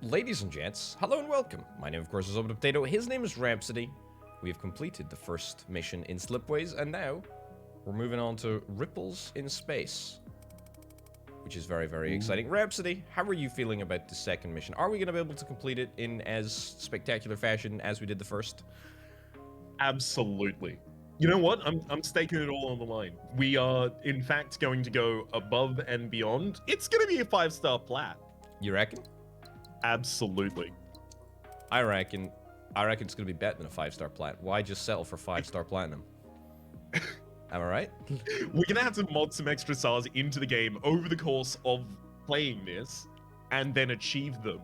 Ladies and gents, hello and welcome. My name, of course, is Orbital Potato. His name is Rhapsody. We have completed the first mission in Slipways, and now we're moving on to Ripples in Space, which is very, very exciting. Rhapsody, how are you feeling about the second mission? Are we going to be able to complete it in as spectacular fashion as we did the first? Absolutely. You know what? I'm staking it all on the line. We are, in fact, going to go above and beyond. It's going to be a 5-star plat. You reckon? Absolutely. I reckon it's going to be better than a 5-star plat. Why just settle for 5-star platinum? Am I right? We're going to have to mod some extra stars into the game over the course of playing this and then achieve them.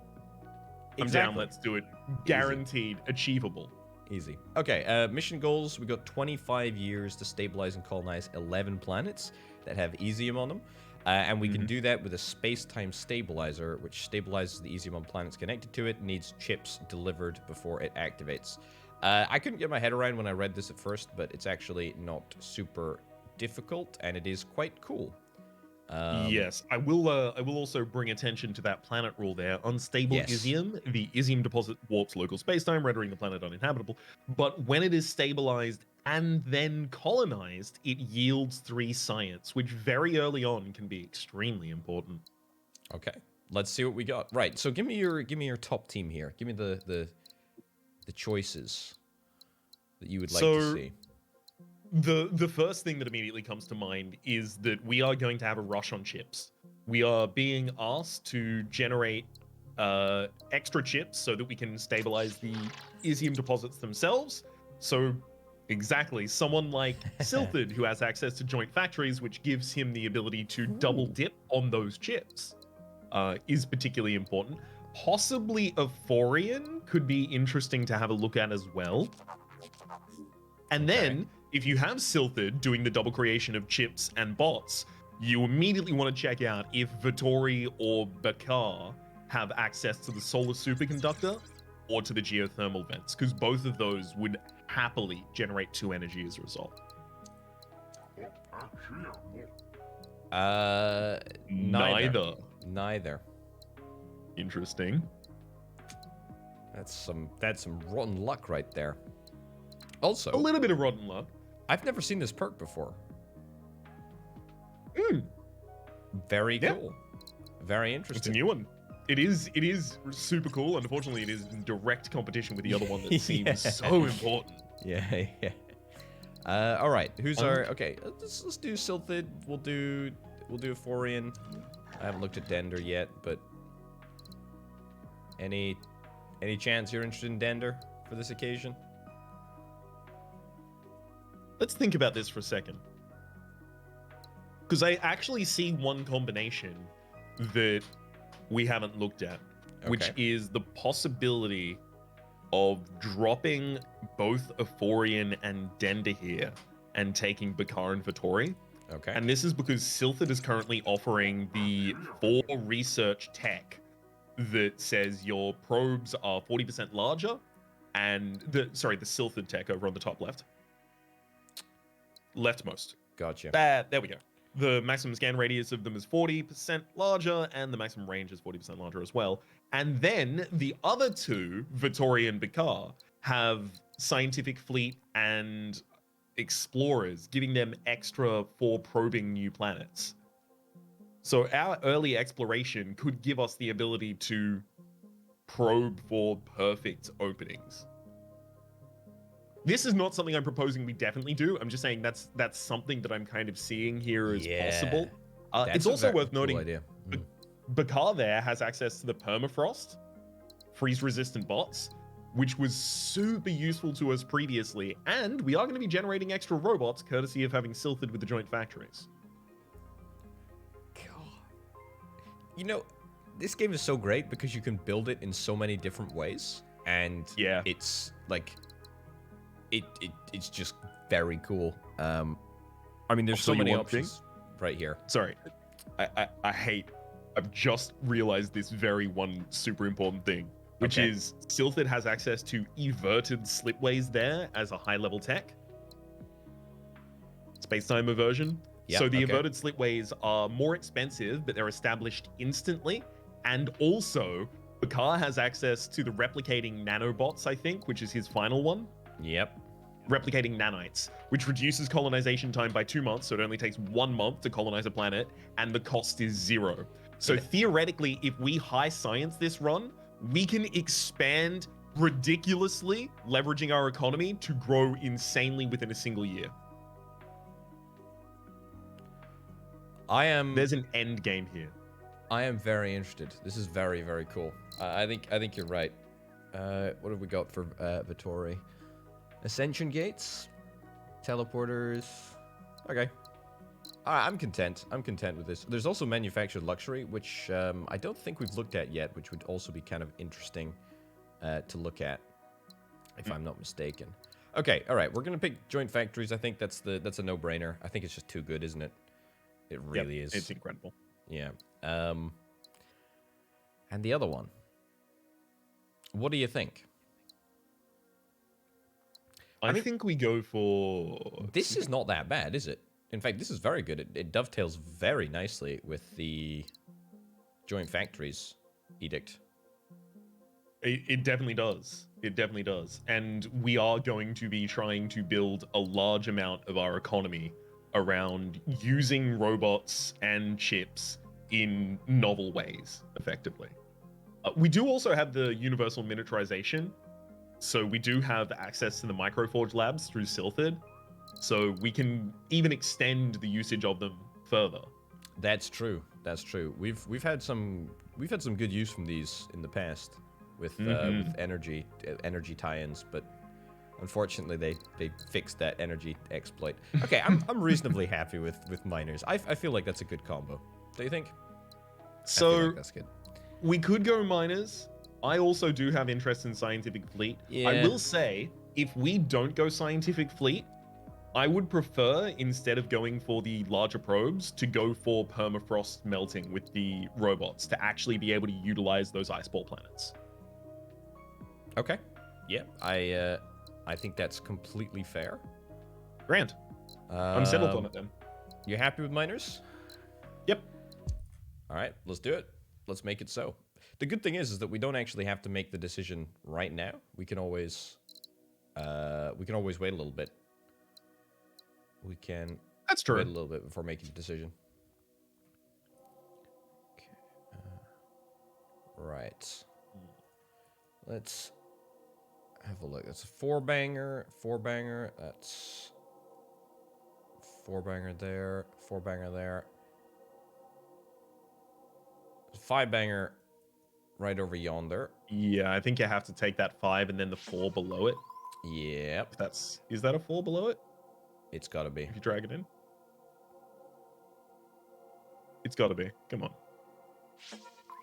I'm down, let's do it. Guaranteed, achievable. Easy. Okay, mission goals. We got 25 years to stabilize and colonize 11 planets that have Easium on them. And we can do that with a space-time stabilizer, which stabilizes the Easium on planets connected to it, needs chips delivered before it activates. I couldn't get my head around when I read this at first, but it's actually not super difficult, and it is quite cool. Yes, I will also bring attention to that planet rule there. Unstable Isium. The Isium deposit warps local spacetime, rendering the planet uninhabitable. But when it is stabilized and then colonized, it yields 3 science, which very early on can be extremely important. Okay, let's see what we got. Right, so give me your top team here. Give me the choices that you would like to see. The first thing that immediately comes to mind is that we are going to have a rush on chips. We are being asked to generate extra chips so that we can stabilize the Isium deposits themselves. So exactly, someone like Silthid, who has access to joint factories, which gives him the ability to double dip on those chips, is particularly important. Possibly Euphorian could be interesting to have a look at as well. And then, if you have Silthid doing the double creation of chips and bots, you immediately want to check out if Vittori or Bakar have access to the solar superconductor or to the geothermal vents, because both of those would happily generate 2 energy as a result. Neither. Interesting. That's some rotten luck right there. Also, a little bit of rotten luck. I've never seen this perk before. Very cool. Very interesting. It's a new one. It is super cool. Unfortunately, it is in direct competition with the other one that seems so important. Yeah. All right. Who's our? Okay, let's do Silthid. We'll do Euphorian. I haven't looked at Dender yet, but any chance you're interested in Dender for this occasion? Let's think about this for a second. Because I actually see one combination that we haven't looked at, which is the possibility of dropping both Euphorian and Dender here and taking Bakar and Vittori. Okay. And this is because Silthid is currently offering the 4 research tech that says your probes are 40% larger, and the Silthid tech over on the top left. Leftmost. Gotcha. There we go. The maximum scan radius of them is 40% larger, and the maximum range is 40% larger as well. And then the other 2, Vittori and Bakar, have scientific fleet and explorers, giving them extra for probing new planets. So our early exploration could give us the ability to probe for perfect openings. This is not something I'm proposing we definitely do. I'm just saying that's something that I'm kind of seeing here as possible. It's also worth noting Bakar there has access to the permafrost, freeze-resistant bots, which was super useful to us previously, and we are going to be generating extra robots courtesy of having Silthid with the joint factories. God. You know, this game is so great because you can build it in so many different ways, and it's like... It's just very cool. I mean, there's so many options right here. Sorry, I've just realized this very one super important thing, which is Silthid has access to everted Slipways there as a high-level tech. Space-time aversion. So the everted Slipways are more expensive, but they're established instantly, and also Bakar has access to the replicating nanobots, I think, which is his final one. Yep. Replicating nanites, which reduces colonization time by 2 months, so it only takes 1 month to colonize a planet, and the cost is 0. So theoretically, if we high science this run, we can expand ridiculously, leveraging our economy to grow insanely within a single year. There's an end game here. I am very interested. This is very, very cool. I think you're right. What have we got for Vittori? Ascension gates, teleporters. Okay. I'm content. I'm content with this. There's also manufactured luxury, which I don't think we've looked at yet, which would also be kind of interesting to look at, if I'm not mistaken. Okay. All right. We're gonna pick joint factories. I think that's a no-brainer. I think it's just too good, isn't it? It really is. It's incredible. Yeah. And the other one. What do you think? I think we go for... This is not that bad, is it? In fact, this is very good. It dovetails very nicely with the joint factories edict. It definitely does. It definitely does. And we are going to be trying to build a large amount of our economy around using robots and chips in novel ways, effectively. We do also have the universal miniaturization. So we do have access to the microforge labs through Silthid. So we can even extend the usage of them further. That's true. That's true. We've had some good use from these in the past with energy tie-ins, but unfortunately they fixed that energy exploit. Okay, I'm reasonably happy with miners. I feel like that's a good combo. Do you think? So I feel like that's good. We could go miners. I also do have interest in scientific fleet. Yeah. I will say, if we don't go scientific fleet, I would prefer, instead of going for the larger probes, to go for permafrost melting with the robots to actually be able to utilize those ice ball planets. Okay. Yeah, I think that's completely fair. Grand. I'm settled on it then. You happy with miners? Yep. All right, let's do it. Let's make it so. The good thing is that we don't actually have to make the decision right now. We can always wait a little bit. We can That's true. Wait a little bit before making the decision. Okay. Right. Let's have a look. That's a four-banger. That's four-banger there. Four-banger there. Five-banger right over yonder. Yeah, I think you have to take that 5 and then the 4 below it. Yep. Is that a 4 below it? It's gotta be. If you drag it in. It's gotta be. Come on.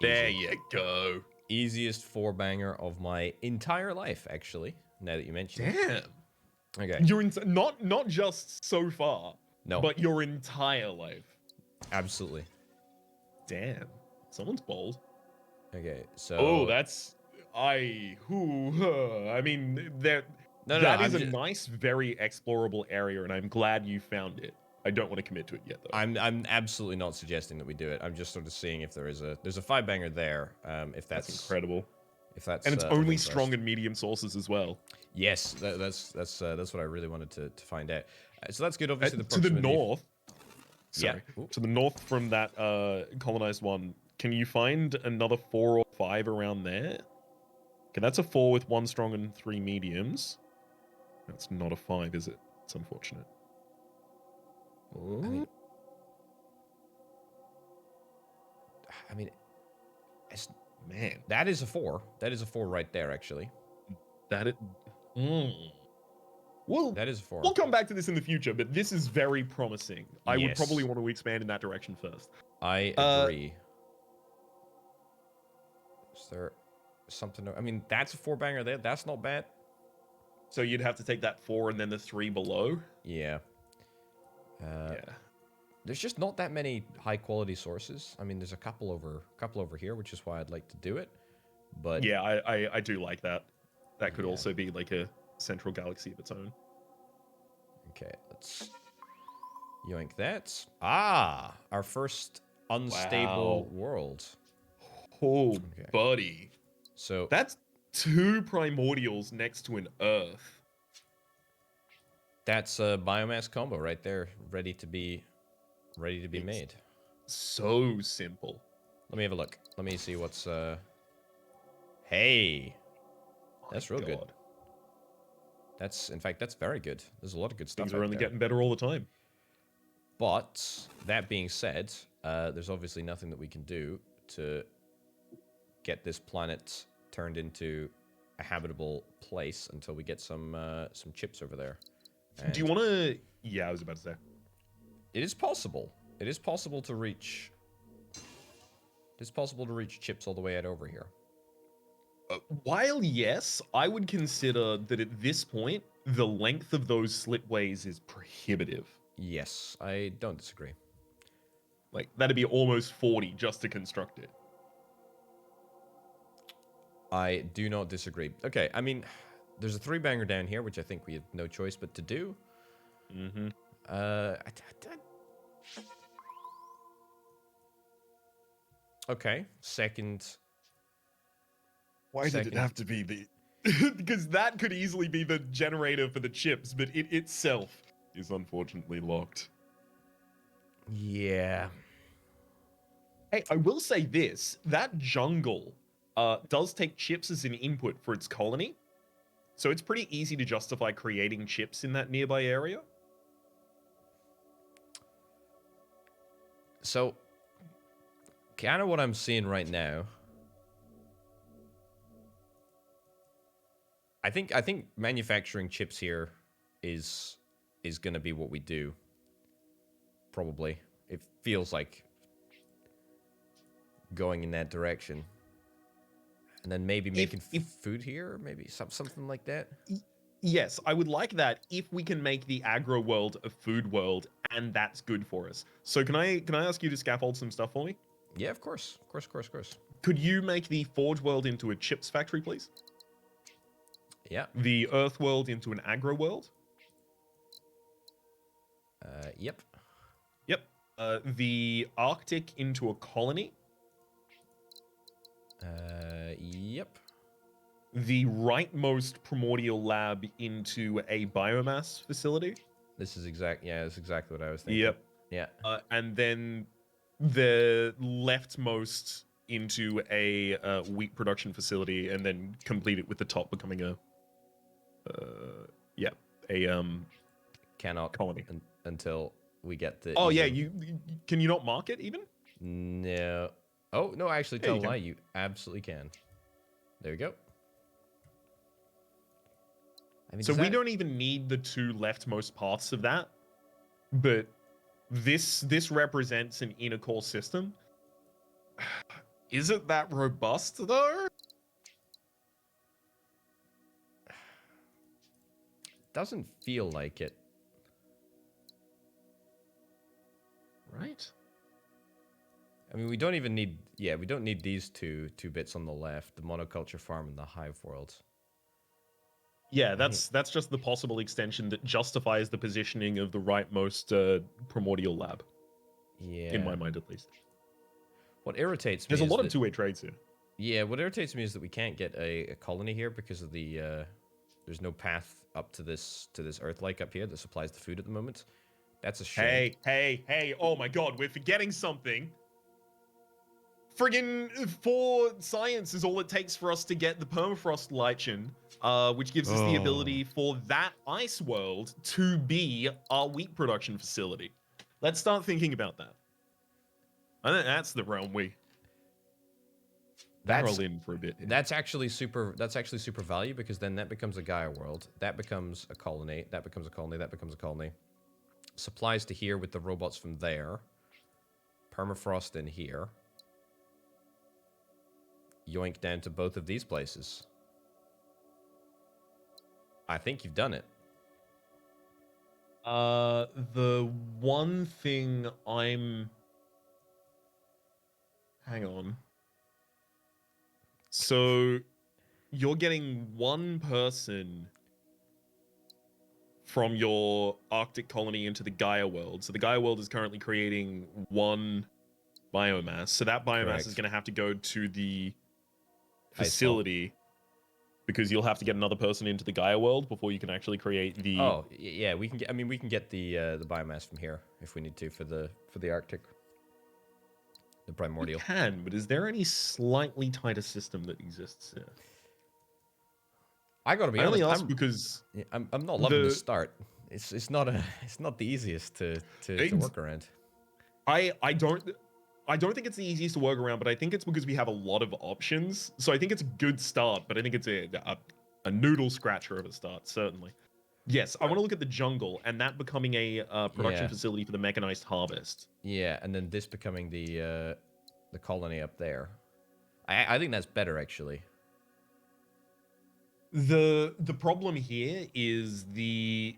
There you go. Easiest four-banger of my entire life, actually, now that you mention it. Damn. Okay. You're not just so far. No. But your entire life. Absolutely. Damn. Someone's bold. Okay, so... Oh, that's... I mean, that is a nice, very explorable area, and I'm glad you found it. I don't want to commit to it yet, though. I'm absolutely not suggesting that we do it. I'm just sort of seeing if there's a five-banger there. If that's incredible. If that's and it's only strong and medium sources as well. Yes, that's what I really wanted to find out. So that's good. Obviously, to the north. Sorry, yeah. To the north from that colonized one. Can you find another 4 or 5 around there? Okay, that's a 4 with 1 strong and 3 mediums. That's not a 5, is it? It's unfortunate. I mean, man, that is a 4. That is a 4 right there, actually. Well, that is a 4. We'll come back to this in the future, but this is very promising. I would probably want to expand in that direction first. I agree. Is there something? I mean, that's a 4-banger there. That's not bad. So you'd have to take that 4 and then the 3 below? Yeah. Yeah. There's just not that many high-quality sources. I mean, there's a couple over here, which is why I'd like to do it. But yeah, I do like that. That could also be like a central galaxy of its own. Okay, let's yoink that. Ah, our first unstable world. Oh, buddy. So That's 2 primordials next to an Earth. that's a biomass combo right there, ready to be It's made. so simple. Let me have a look. Let me see what's Hey, that's My real good. God. In fact, that's very good. There's a lot of good stuff Things out are only there. getting better all the time. But that being said, there's obviously nothing that we can do to get this planet turned into a habitable place until we get some chips over there. And Do you want to... Yeah, I was about to say. it is possible. It is possible to reach. It's possible to reach chips all the way out over here. While yes, I would consider that at this point, the length of those slipways is prohibitive. Yes, I don't disagree. Like, that'd be almost 40 just to construct it. I do not disagree. Okay, I mean, there's a 3-banger down here, which I think we have no choice but to do. Mm-hmm. Okay, second. Why did it have to be the... Because that could easily be the generator for the chips, but it itself is unfortunately locked. Yeah. Hey, I will say this. That jungle does take chips as an input for its colony. So it's pretty easy to justify creating chips in that nearby area. So, kind of what I'm seeing right now. I think manufacturing chips here is going to be what we do. Probably. It feels like going in that direction. And then maybe making food here, maybe something like that. Yes, I would like that if we can make the agro world a food world, and that's good for us. So can I ask you to scaffold some stuff for me? Yeah, of course. Of course. Could you make the forge world into a chips factory, please? Yeah. The earth world into an agro world? Yep. Yep. The Arctic into a colony? Yep. The rightmost primordial lab into a biomass facility? That's exactly what I was thinking. Yep. Yeah. And then the leftmost into a wheat production facility, and then complete it with the top becoming a Cannot colony. Until we get the. Oh yeah, you can you not mark it even? No. Oh no, actually, tell a lie. You absolutely can. There you go. I mean, so we don't even need the 2 leftmost paths of that, but this represents an inner core system. Is it that robust though? Doesn't feel like it. Right. I mean, we don't even need. Yeah, we don't need these two bits on the left: the monoculture farm and the hive world. Yeah, that's just the possible extension that justifies the positioning of the rightmost primordial lab. Yeah. In my mind, at least. What irritates me There's a is lot of two-way trades here. Yeah, what irritates me is that we can't get a colony here because of the there's no path up to this Earth-like up here that supplies the food at the moment. That's a shame. Hey! Oh my God, we're forgetting something. Friggin' 4 science is all it takes for us to get the permafrost lichen, which gives us the ability for that ice world to be our wheat production facility. Let's start thinking about that. I think that's the realm we barrel in for a bit. That's actually super value, because then that becomes a Gaia world. That becomes a colony. That becomes a colony. That becomes a colony. Supplies to here with the robots from there. Permafrost in here. Yoink down to both of these places. I think you've done it. The one thing I'm... Hang on. So, you're getting 1 person from your Arctic colony into the Gaia world. So the Gaia world is currently creating 1 biomass. So that biomass is going to have to go to the facility because you'll have to get another person into the Gaia world before you can actually create the. Oh, yeah, we can get. I mean, we can get the biomass from here if we need to for the Arctic, the primordial. We can, but is there any slightly tighter system that exists here? I gotta be I only honest. ask because I'm not loving the start. It's not the easiest to work around. I don't think it's the easiest to work around, but I think it's because we have a lot of options. So I think it's a good start, but I think it's a noodle scratcher of a start, certainly. Yes, I want to look at the jungle and that becoming a production facility for the mechanized harvest. Yeah, and then this becoming the colony up there. I think that's better actually. The problem here is the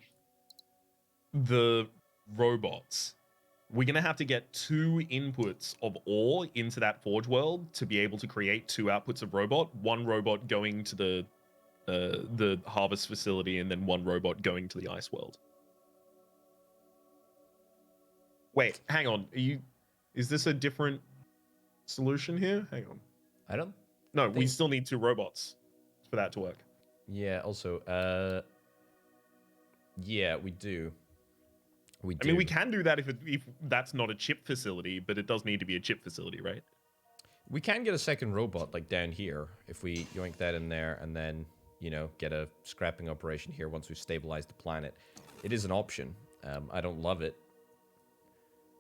robots. We're going to have to get 2 inputs of ore into that forge world to be able to create 2 outputs of robot. 1 robot going to the harvest facility and then 1 robot going to the ice world. Wait, hang on. Is this a different solution here? Hang on. I don't. No, we still need 2 robots for that to work. Yeah, also, yeah, we do. I mean, we can do that if that's not a chip facility, but it does need to be a chip facility, right? We can get a second robot, like, down here, if we yoink that in there, and then, you know, get a scrapping operation here once we've stabilized the planet. It is an option. I don't love it,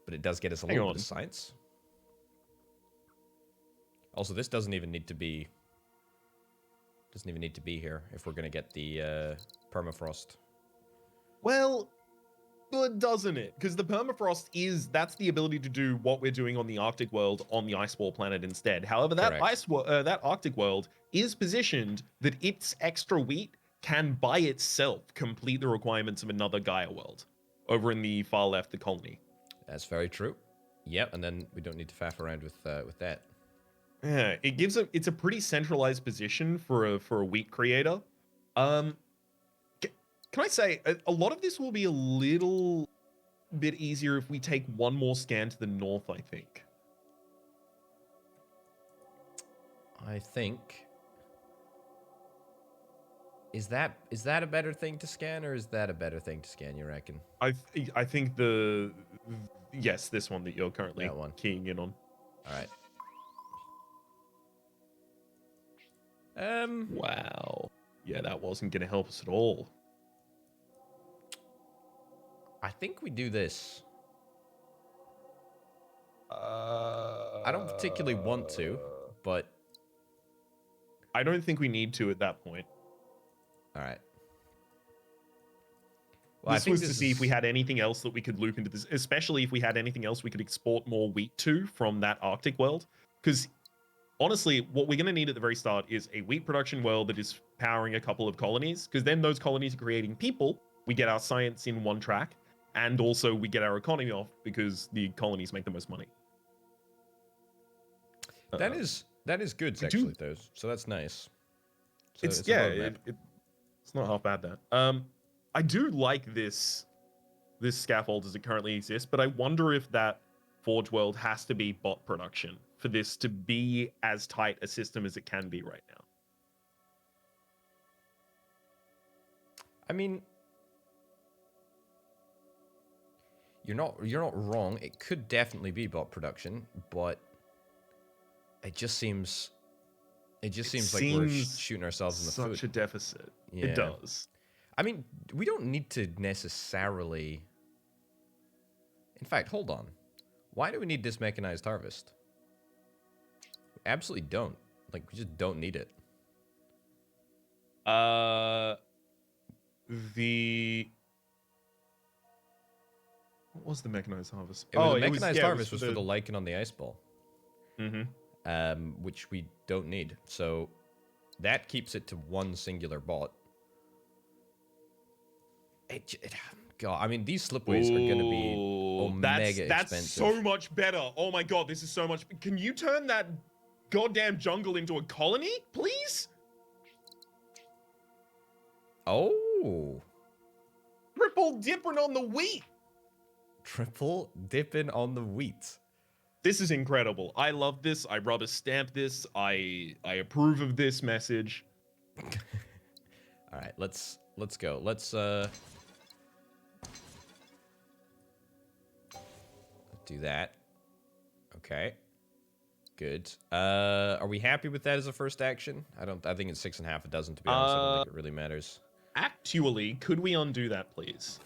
but it does get us a little bit of science. Also, this doesn't even need to be here if we're going to get the permafrost. Well, good, doesn't it? Because the permafrost that's the ability to do what we're doing on the Arctic world on the ice wall planet instead. However, that that Arctic world is positioned that its extra wheat can by itself complete the requirements of another Gaia world over in the far left, the colony. That's very true. Yep, and then we don't need to faff around with that. Yeah, it's a pretty centralized position for a wheat creator. Can I say a lot of this will be a little bit easier if we take 1 more scan to the north, I think. I think. Is that a better thing to scan, or is that a better thing to scan, you reckon? I think yes, this one that you're currently keying in on. All right. Wow. Yeah, that wasn't going to help us at all. I think we do this. I don't particularly want to, but I don't think we need to at that point. All right. Well, this was to see if we had anything else that we could loop into this, especially if we had anything else we could export more wheat to from that Arctic world. Because honestly, what we're going to need at the very start is a wheat production world that is powering a couple of colonies, because then those colonies are creating people. We get our science in one track, and also we get our economy off because the colonies make the most money. That is good, actually, though. So that's nice. So it's not half bad, that. I do like this scaffold as it currently exists, but I wonder if that Forge world has to be bot production for this to be as tight a system as it can be right now. I mean, you're not wrong. It could definitely be bot production, but it just seems like we're shooting ourselves in the foot. Such a deficit. Yeah. It does. I mean, we don't need to necessarily. In fact, hold on. Why do we need this mechanized harvest? We absolutely don't. Like, we just don't need it. What was the mechanized harvest? The mechanized harvest was for the lichen on the ice ball. Mm-hmm. Which we don't need. So that keeps it to 1 singular bot. God, I mean, these slipways are going to be mega expensive. That's so much better. Oh my god, this is so much. Can you turn that goddamn jungle into a colony, please? Oh. Triple dipping on the wheat. Triple dipping on the wheat. This is incredible. I love this. I rubber stamp this. I approve of this message. All right, let's go. Let's do that. Okay. Good. Are we happy with that as a first action? I think it's 6.5 a dozen, to be honest. I don't think it really matters. Actually, could we undo that, please?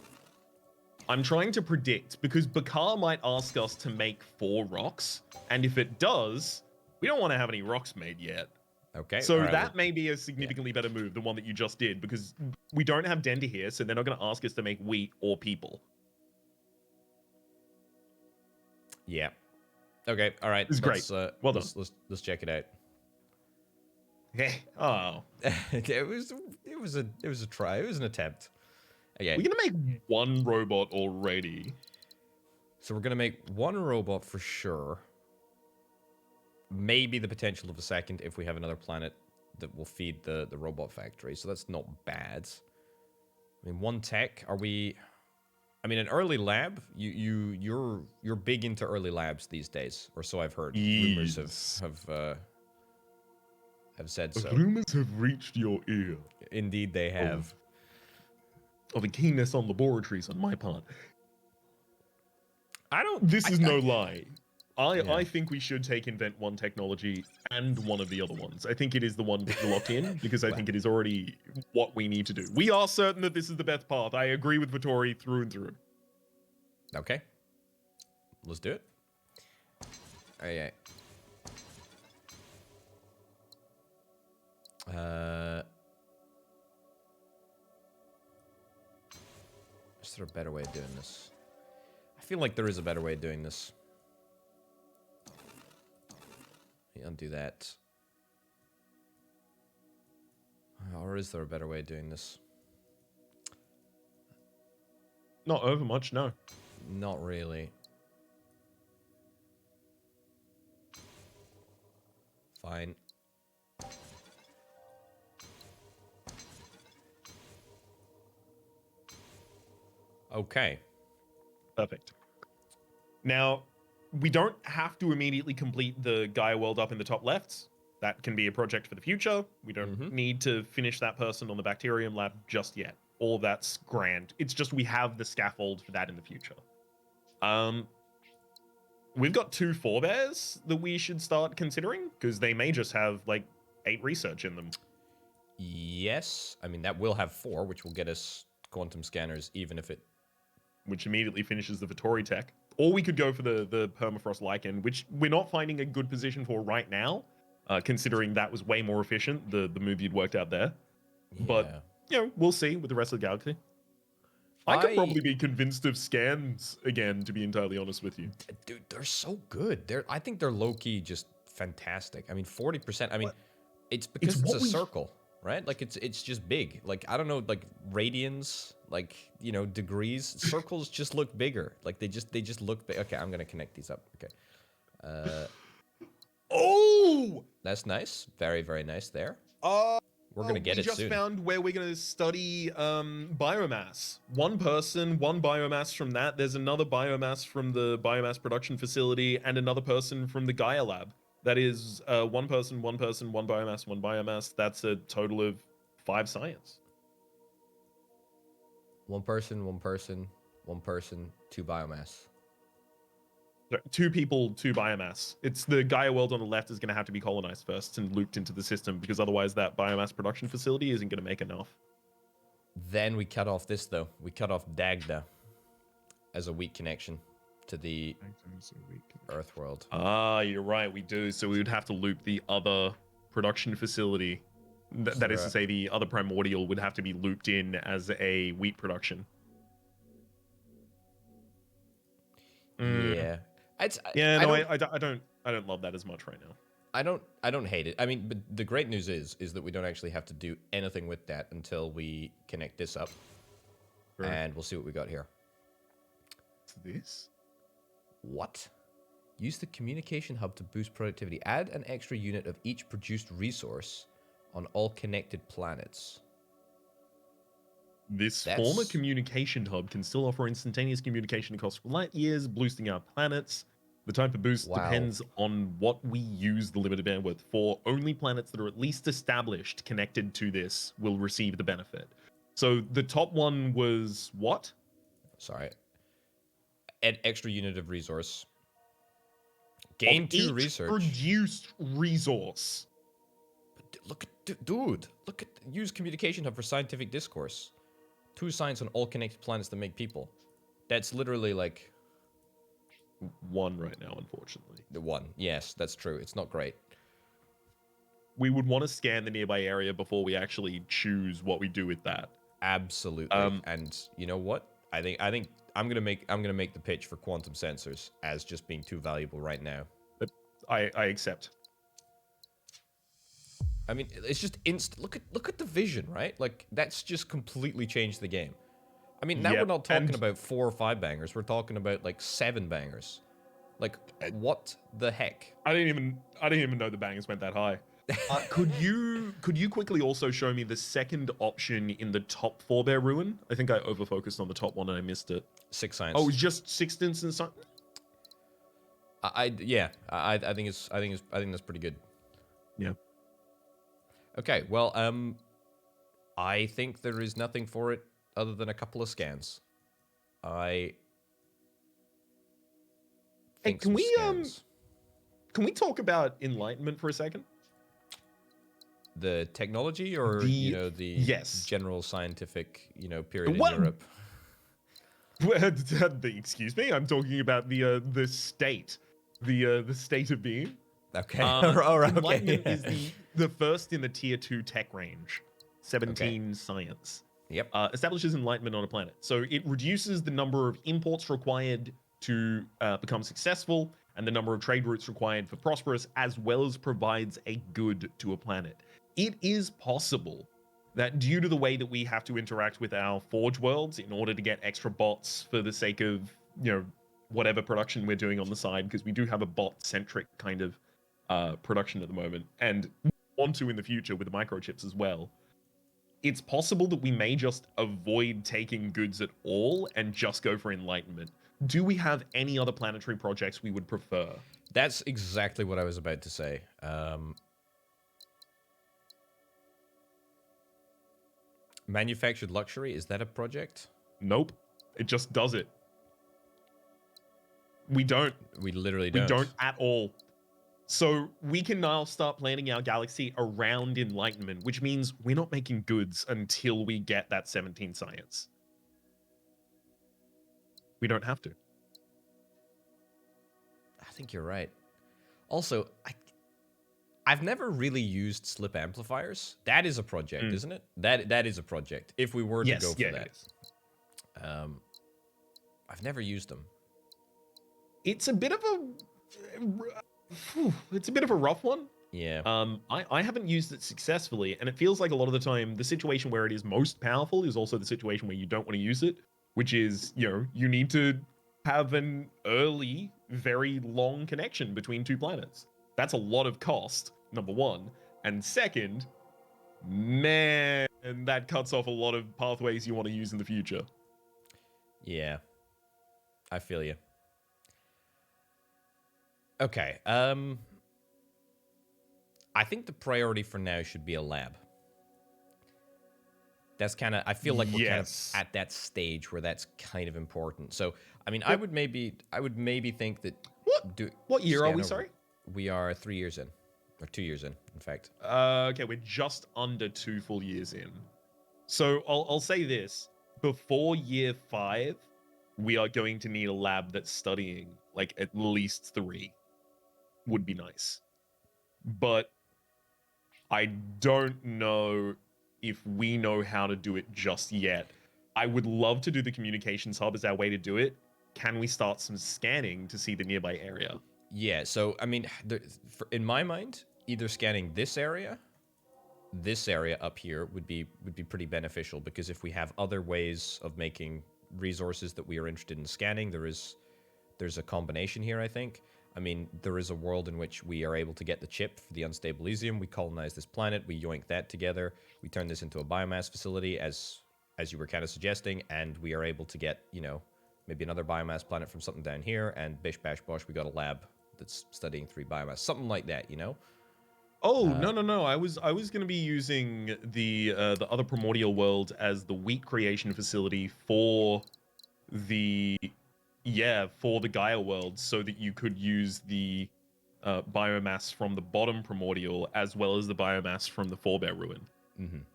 I'm trying to predict, because Bakar might ask us to make 4 rocks, and if it does, we don't want to have any rocks made yet. Okay. So right, that may be a significantly better move than one that you just did, because we don't have Dender here, so they're not going to ask us to make wheat or people. Yeah. Okay. All right. This is great. Well done. Let's check it out. Oh. it was a try. It was an attempt. Okay. We're gonna make 1 robot already. So we're gonna make 1 robot for sure. Maybe the potential of a second if we have another planet that will feed the robot factory. So that's not bad. I mean, 1 tech. Are we? I mean, an early lab. You're big into early labs these days, or so I've heard. Yes. Rumors have said so. Rumors have reached your ear. Indeed, they have. Of a keenness on laboratories on my part. This is no lie. I think we should take Invent 1 technology and one of the other ones. I think it is the one to lock in, because I think it is already what we need to do. We are certain that this is the best path. I agree with Vittori through and through. Okay. Let's do it. Okay. Is there a better way of doing this? I feel like there is a better way of doing this. Let me undo that. Or is there a better way of doing this? Not over much, no. Not really. Fine. Okay. Perfect. Now, we don't have to immediately complete the Gaia world up in the top left. That can be a project for the future. We don't need to finish that person on the bacterium lab just yet. All of that's grand. It's just we have the scaffold for that in the future. We've got 2 forebears that we should start considering, because they may just have like 8 research in them. Yes. I mean, that will have 4, which will get us quantum scanners, even if it... Which immediately finishes the Vittori tech. Or we could go for the permafrost lichen, which we're not finding a good position for right now, considering that was way more efficient, the move you'd worked out there. Yeah. But, you know, we'll see with the rest of the galaxy. I could probably be convinced of scans again, to be entirely honest with you. Dude, they're so good. I think they're low-key just fantastic. I mean, 40%. I mean, it's because it's a circle, right? Like, it's just big. Like, I don't know, like, radians, like, you know, degrees. Circles just look bigger. Like, they just look big. Okay, I'm going to connect these up. Okay. Oh! That's nice. Very, very nice there. We're going to get it soon. We just found where we're going to study biomass. 1 person, 1 biomass from that. There's another biomass from the biomass production facility, and another person from the Gaia lab. That is 1 person, 1 person, 1 biomass, 1 biomass. That's a total of 5 science. 1 person, 1 person, 1 person, 2 biomass. 2 people, 2 biomass. It's the Gaia world on the left is going to have to be colonized first and looped into the system, because otherwise that biomass production facility isn't going to make enough. Then we cut off this, though. We cut off Dagda as a weak connection to the Earth world. Ah, you're right, we do. So we would have to loop the other production facility. That is to say, the other primordial would have to be looped in as a wheat production. Yeah. I don't love that as much right now. I don't hate it. I mean, but the great news is that we don't actually have to do anything with that until we connect this up. Right. And we'll see what we got here. This? What? Use the communication hub to boost productivity. Add an extra unit of each produced resource on all connected planets. This former communication hub can still offer instantaneous communication across light years, boosting our planets. The time for boost Wow. depends on what we use the limited bandwidth for. Only planets that are at least established connected to this will receive the benefit. So the top one was what? Sorry. Add extra unit of resource. Of Gain 2 each research. produced resource. Look at, dude, look at, use communication hub for scientific discourse. 2 science on all connected planets that make people. That's literally like... One right now, unfortunately. The 1. Yes, that's true. It's not great. We would want to scan the nearby area before we actually choose what we do with that. Absolutely. And you know what? I think I'm gonna make the pitch for quantum sensors as just being too valuable right now. I accept. I mean, it's just look at the vision, right? Like that's just completely changed the game. I mean, now we're not talking about 4 or 5 bangers. We're talking about like 7 bangers. Like what the heck? I didn't even know the bangers went that high. Could you quickly also show me the second option in the top 4-bear ruin? I think I overfocused on the top one and I missed it. 6 science. Oh, it was just 6 instance. I think that's pretty good. Yeah. Okay, well, I think there is nothing for it other than a couple of scans. I think can we scans. can we talk about enlightenment for a second? The technology, or the general scientific, period in Europe. Excuse me, I'm talking about the state, the state of being. Okay. All right. Enlightenment is the first in the tier 2 tech range. 17 science. Yep. Establishes enlightenment on a planet. So it reduces the number of imports required to become successful and the number of trade routes required for prosperous, as well as provides a good to a planet. It is possible that due to the way that we have to interact with our forge worlds in order to get extra bots for the sake of, whatever production we're doing on the side, because we do have a bot-centric kind of production at the moment, and want to in the future with the microchips as well. It's possible that we may just avoid taking goods at all and just go for enlightenment. Do we have any other planetary projects we would prefer? That's exactly what I was about to say. Manufactured luxury, is that a project? Nope. It just does it. We don't. We literally don't. We don't at all. So we can now start planning our galaxy around enlightenment, which means we're not making goods until we get that 17 science. We don't have to. I think you're right. Also, I've never really used slip amplifiers. That is a project, isn't it? That is a project. If we were to go for that. I've never used them. It's a bit of a rough one. Yeah. I haven't used it successfully, and it feels like a lot of the time the situation where it is most powerful is also the situation where you don't want to use it, which is, you need to have an early, very long connection between 2 planets. That's a lot of cost, number 1. And second, man, that cuts off a lot of pathways you want to use in the future. Yeah. I feel you. Okay. I think the priority for now should be a lab. That's kind of, I feel like we're kind of at that stage where that's kind of important. So, I mean, I would maybe think that... What year are we, sorry? We are 3 years in. Or 2 years in fact. Okay, we're just under 2 full years in. So I'll say this. Before year 5, we are going to need a lab that's studying like at least 3. Would be nice. But I don't know if we know how to do it just yet. I would love to do the communications hub as our way to do it. Can we start some scanning to see the nearby area? Yeah, so, I mean, in my mind, either scanning this area up here would be pretty beneficial, because if we have other ways of making resources that we are interested in scanning, there's a combination here, I think. I mean, there is a world in which we are able to get the chip for the unstable Elysium. We colonize this planet, we yoink that together, we turn this into a biomass facility, as you were kind of suggesting, and we are able to get, maybe another biomass planet from something down here, and bish bash bosh, we got a lab that's studying 3 biomass, something like that, you know? Oh, no. I was going to be using the other primordial world as the wheat creation facility for the for the Gaia world, so that you could use the biomass from the bottom primordial as well as the biomass from the forebear ruin.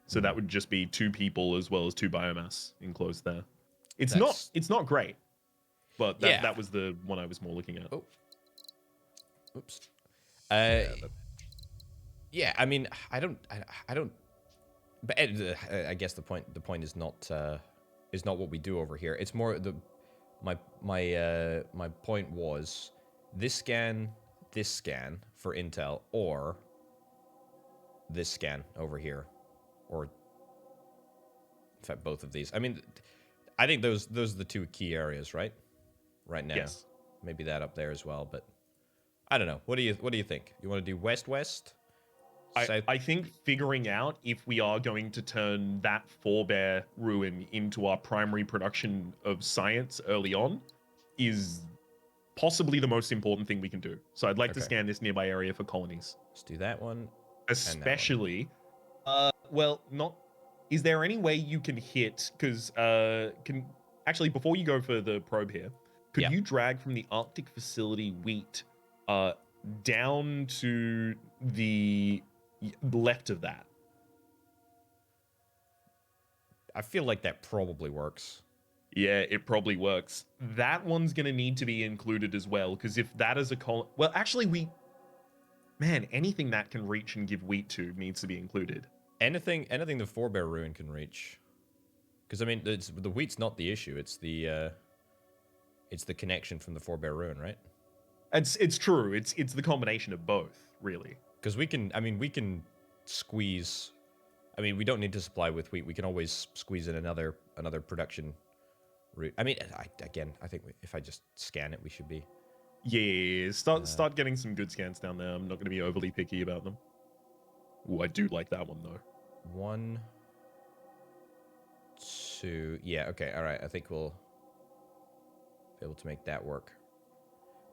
So that would just be 2 people as well as 2 biomass enclosed there. It's not great, but that was the one I was more looking at. Oh, oops. Yeah, Yeah, I mean, I don't. But I guess the point is not what we do over here. It's more my point was this scan for intel, or this scan over here, or in fact both of these. I mean, I think those are the 2 key areas, right? Right now. Yes. Maybe that up there as well, but I don't know. What do you think? You want to do west? I think figuring out if we are going to turn that forebear ruin into our primary production of science early on is possibly the most important thing we can do. So I'd like to scan this nearby area for colonies. Let's do that one. Especially, is there any way you can hit, because actually, before you go for the probe here, could you drag from the Arctic facility wheat down to the left of that? I feel like that probably works. Yeah, it probably works. That one's going to need to be included as well, because if that is a well, actually, anything that can reach and give wheat to needs to be included. Anything the forebear ruin can reach. Because, I mean, the wheat's not the issue. It's the connection from the forebear ruin, right? It's true. It's the combination of both, really. Because we can squeeze. I mean, we don't need to supply with wheat. We can always squeeze in another production route. I mean, I think if I just scan it, we should be. Yeah, start getting some good scans down there. I'm not going to be overly picky about them. Ooh, I do like that one though. 1, 2. Yeah. Okay. All right. I think we'll be able to make that work.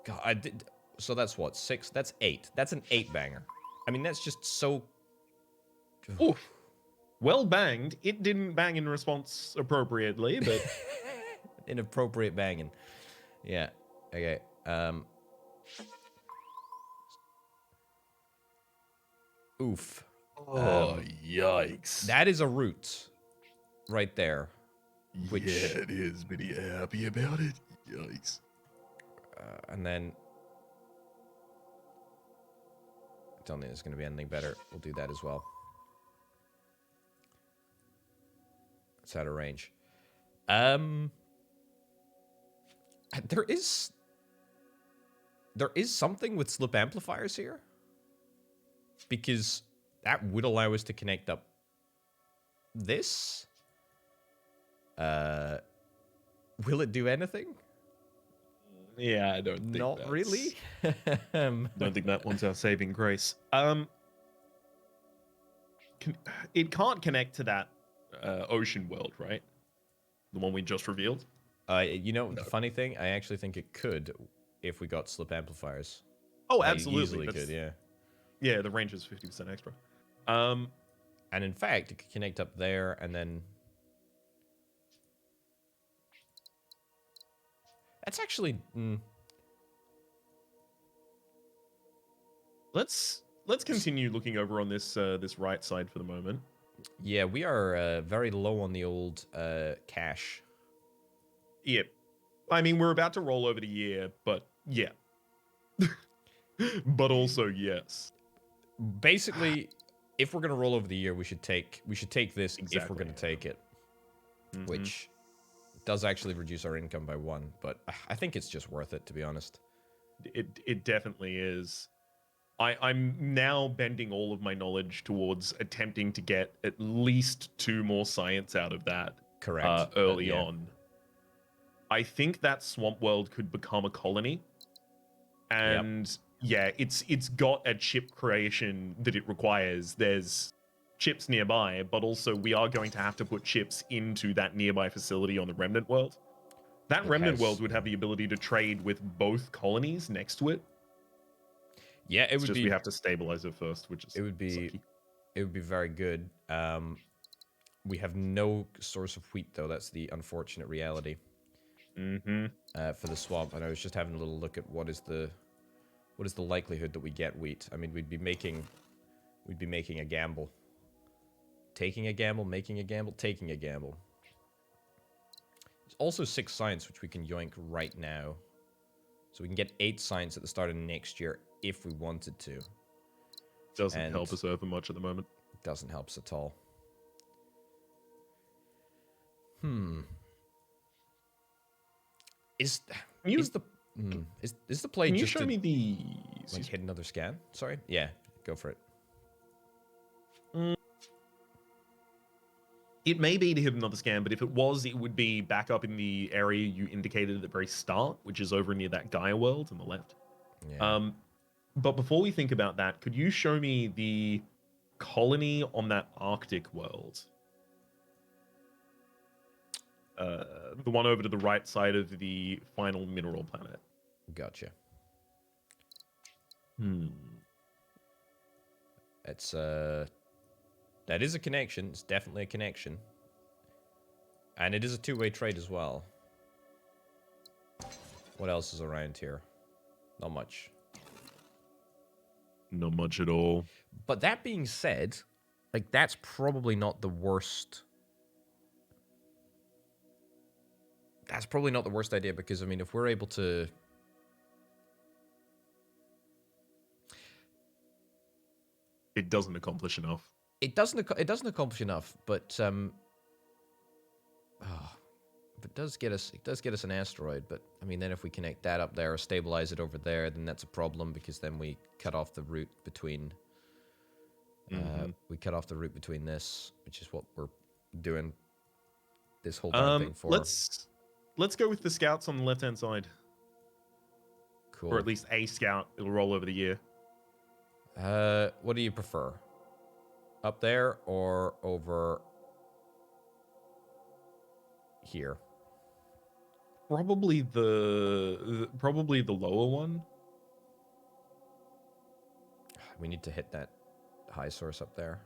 God, I did. So that's what, 6? That's 8. That's an 8 banger. I mean, that's just so. Oof. Well banged. It didn't bang in response appropriately, but inappropriate banging. Yeah. Okay. Oof. Oh, yikes. That is a route right there. Which, yeah, it is. But you happy about it? Yikes. And then I don't think there's going to be anything better. We'll do that as well. It's out of range. There is something with slip amplifiers here, because that would allow us to connect up this. Will it do anything? Yeah, I don't think Not really. Don't think that one's our saving grace. It can't connect to that ocean world, right? The one we just revealed? You know, the funny thing, I actually think it could if we got slip amplifiers. Oh, Like, absolutely. Easily could, yeah. Yeah, the range is 50% extra. And in fact, it could connect up there and then. That's actually. Let's continue looking over on this this right side for the moment. Yeah, we are very low on the old cash. Yep. I mean, we're about to roll over the year, but yeah. But also yes. Basically, if we're gonna roll over the year, we should take this if we're gonna take it, which does actually reduce our income by 1. But I think it's just worth it, to be honest. It definitely is. I'm now bending all of my knowledge towards attempting to get at least 2 more science out of that. Correct. Early on. I think that swamp world could become a colony, and yeah, it's got a chip creation that it requires. There's chips nearby, but also we are going to have to put chips into that nearby facility on the remnant world. That It remnant has, world would have the ability to trade with both colonies next to it. yeah, it It's would just be. we have to stabilize it first, which is It would be. sucky. It would be very good. We have no source of wheat though. That's the unfortunate reality. For the swamp, and I was just having a little look at what is the likelihood that we get wheat. I mean, we'd be making a gamble. Taking a gamble, making a gamble, taking a gamble. There's also 6 science, which we can yoink right now. So we can get 8 science at the start of next year if we wanted to. Doesn't help us over much at the moment. Doesn't help us at all. Is the play Can you just show to me the like hit another scan? Sorry? Yeah, go for it. It may be to hit another scan, but if it was, it would be back up in the area you indicated at the very start, which is over near that Gaia world on the left. Yeah. But before we think about that, could you show me the colony on that Arctic world? The one over to the right side of the final mineral planet. Gotcha. It's that is a connection. It's definitely a connection. And it is a two-way trade as well. What else is around here? Not much. Not much at all. But that being said, like that's probably not the worst. That's probably not the worst idea because I mean, if we're able to it doesn't accomplish enough. It doesn't accomplish enough, but it does get us an asteroid, but I mean then if we connect that up there or stabilize it over there, then that's a problem because then we cut off the route between this, which is what we're doing this whole damn thing for. Let's go with the scouts on the left-hand side. Cool. Or at least a scout. It'll roll over the year. What do you prefer? Up there or over here? Probably the lower one. We need to hit that high source up there.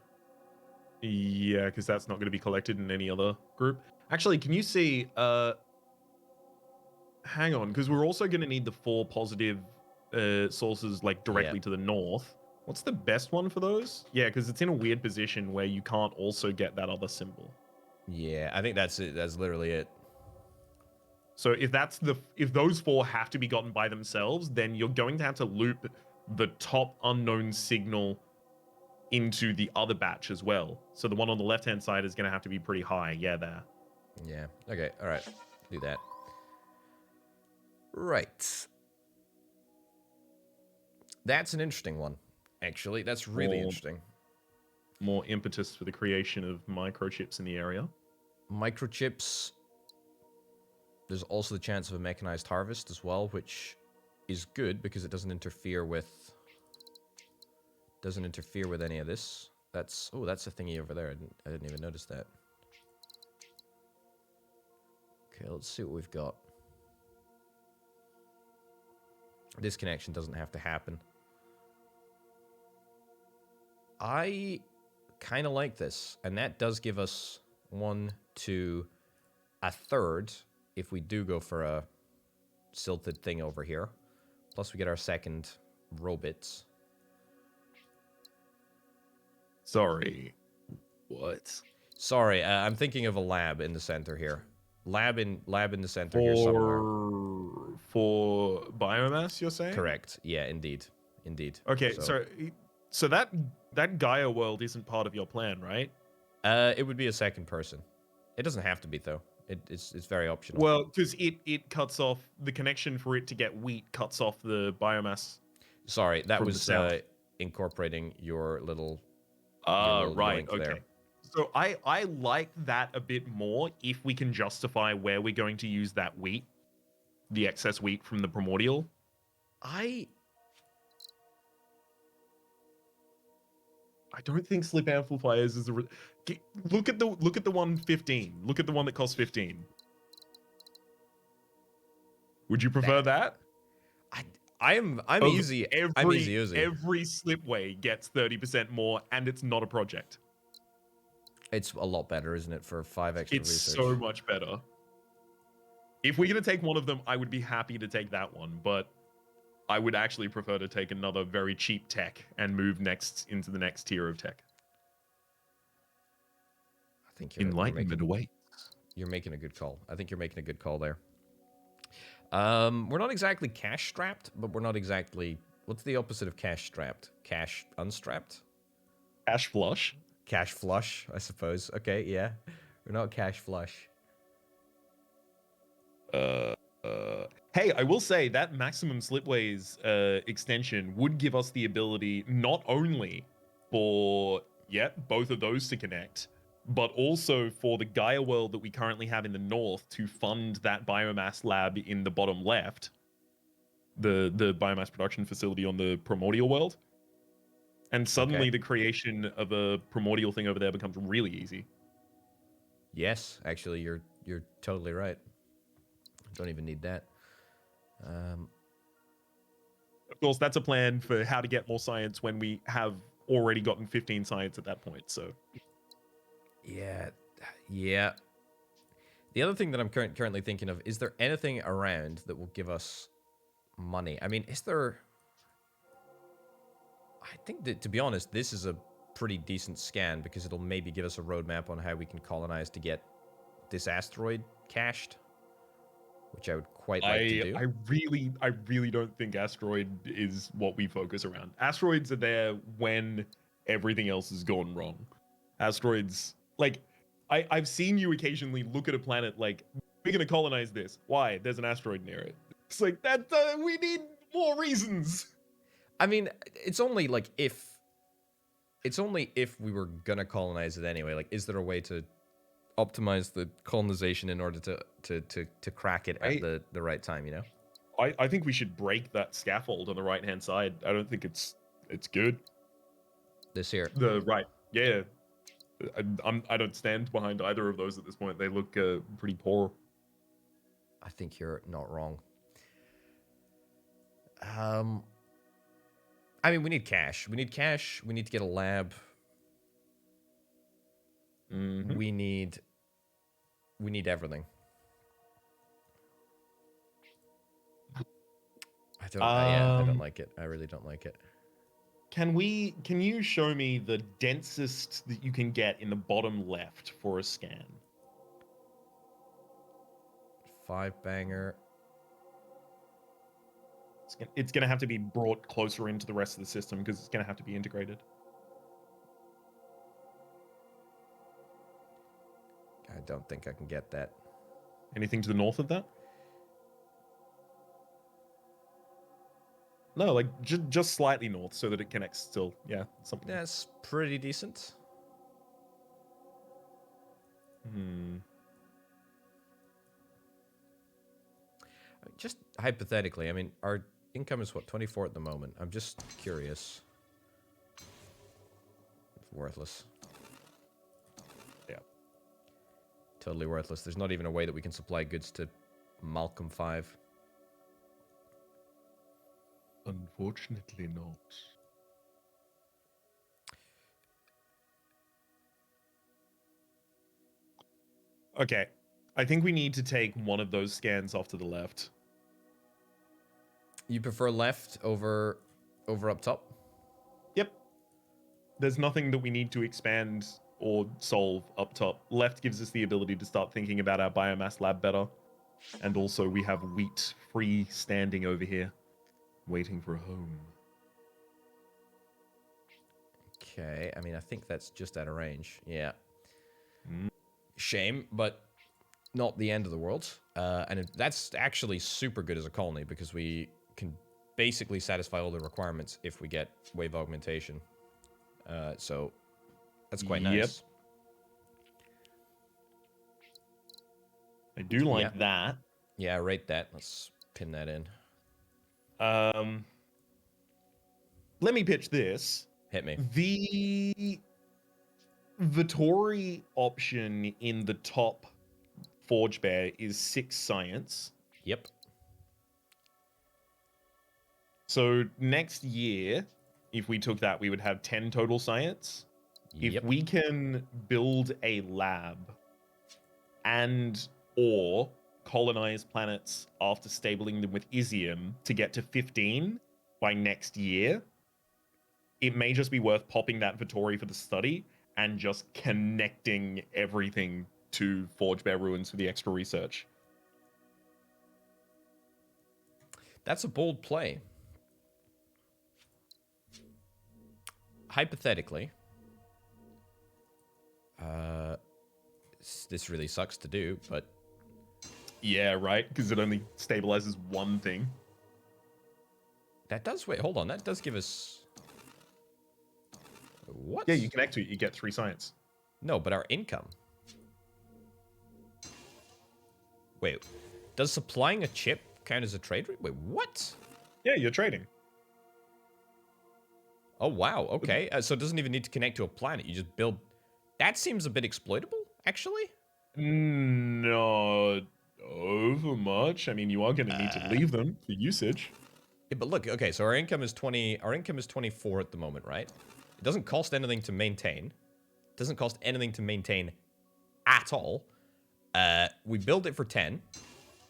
Yeah, because that's not going to be collected in any other group. Actually, can you see... hang on, because we're also going to need the 4 positive sources like directly to the north. What's the best one for those? Yeah, because it's in a weird position where you can't also get that other symbol. Yeah, I think that's it. That's literally it. So if those 4 have to be gotten by themselves, then you're going to have to loop the top unknown signal into the other batch as well. So the one on the left-hand side is going to have to be pretty high. Yeah, there. Yeah. Okay. All right. Do that. Right. That's an interesting one. Actually, that's really interesting. More impetus for the creation of microchips in the area. Microchips. There's also the chance of a mechanized harvest as well, which is good because it doesn't interfere with any of this. That's a thingy over there. I didn't even notice that. Okay, let's see what we've got. This connection doesn't have to happen. I kind of like this, and that does give us 1, 2, a third if we do go for a silted thing over here. Plus we get our second robots. Sorry. What? Sorry, I'm thinking of a lab in the center here. Lab in the center here somewhere. For biomass, you're saying? Correct. Yeah, indeed. Okay, so that Gaia world isn't part of your plan, right? It would be a second person. It doesn't have to be though. It's very optional. Well, because it cuts off the connection for it to get wheat, cuts off the biomass. Sorry, that was incorporating your little. Right. Okay. There. So I like that a bit more if we can justify where we're going to use that wheat, the excess wheat from the primordial. I don't think slip amplifiers is look at the 115. Look at the one that costs 15. Would you prefer that? I'm Of easy. I'm easy. every slipway gets 30% more, and it's not a project. It's a lot better, isn't it, for 5 extra It's research? so much better. If we're gonna take one of them, I would be happy to take that one, but I would actually prefer to take another very cheap tech and move next into the next tier of tech. I think Enlightenment awaits. You're making a good call. I think you're making a good call there. We're not exactly cash strapped, but we're not exactly. What's the opposite of cash strapped? Cash unstrapped? Cash flush. Cash flush, I suppose. Okay, yeah. We're not cash flush. Hey, I will say that maximum slipways extension would give us the ability not only for both of those to connect, but also for the Gaia world that we currently have in the north to fund that biomass lab in the bottom left, the biomass production facility on the primordial world. And suddenly the creation of a primordial thing over there becomes really easy. Yes, actually, you're totally right. Don't even need that. Of course, that's a plan for how to get more science when we have already gotten 15 science at that point. So, yeah. The other thing that I'm currently thinking of, is there anything around that will give us money? I mean, is there... I think that, to be honest, this is a pretty decent scan because it'll maybe give us a roadmap on how we can colonize to get this asteroid cached, which I would quite like to do. I really don't think asteroid is what we focus around. Asteroids are there when everything else has gone wrong. Asteroids, like, I've seen you occasionally look at a planet like, we're gonna colonize this. Why? There's an asteroid near it. It's like that. We need more reasons. I mean, it's only like if we were gonna colonize it anyway. Like, is there a way to optimize the colonization in order to crack it at the right time? You know. I think we should break that scaffold on the right hand side. I don't think it's good. This here. The right, yeah. I don't stand behind either of those at this point. They look pretty poor. I think you're not wrong. I mean, we need cash. We need cash. We need to get a lab. Mm-hmm. We need everything. I don't like it. I really don't like it. Can you show me the densest that you can get in the bottom left for a scan? 5-banger. It's gonna have to be brought closer into the rest of the system because it's gonna have to be integrated. I don't think I can get that. Anything to the north of that? No, like just slightly north so that it connects still. Yeah, something. That's pretty decent. Just hypothetically, I mean, our income is what, 24 at the moment. I'm just curious. It's worthless. Yeah. Totally worthless. There's not even a way that we can supply goods to Malcolm 5. Unfortunately not. Okay. I think we need to take one of those scans off to the left. You prefer left over up top? Yep. There's nothing that we need to expand or solve up top. Left gives us the ability to start thinking about our biomass lab better. And also we have wheat free standing over here, waiting for a home. Okay, I mean, I think that's just out of range. Yeah. Shame, but not the end of the world. And that's actually super good as a colony because we can basically satisfy all the requirements if we get wave augmentation. So that's quite nice. I do like that. Yeah, rate that. Let's pin that in. Let me pitch this. Hit me. The Vittori option in the top Forge Bear is 6 science. Yep. So next year, if we took that, we would have 10 total science. If Yep. we can build a lab and or colonize planets after stabling them with Isium to get to 15 by next year, it may just be worth popping that Vittori for the study and just connecting everything to Forge Bear Ruins for the extra research. That's a bold play. Hypothetically, this really sucks to do, but Yeah, right? Because it only stabilizes one thing. that does, wait, hold on, that does give us, what? Yeah, you connect to it, you get 3 science. No, but our income. Wait, does supplying a chip count as a trade rate? Wait, what? Yeah, you're trading. Oh, wow, okay. So it doesn't even need to connect to a planet, you just build... That seems a bit exploitable, actually. Not over much. I mean, you are going to need to leave them for usage. Yeah, but look, okay, so our income is 20, our income is 24 at the moment, right? It doesn't cost anything to maintain. It doesn't cost anything to maintain at all. We build it for 10.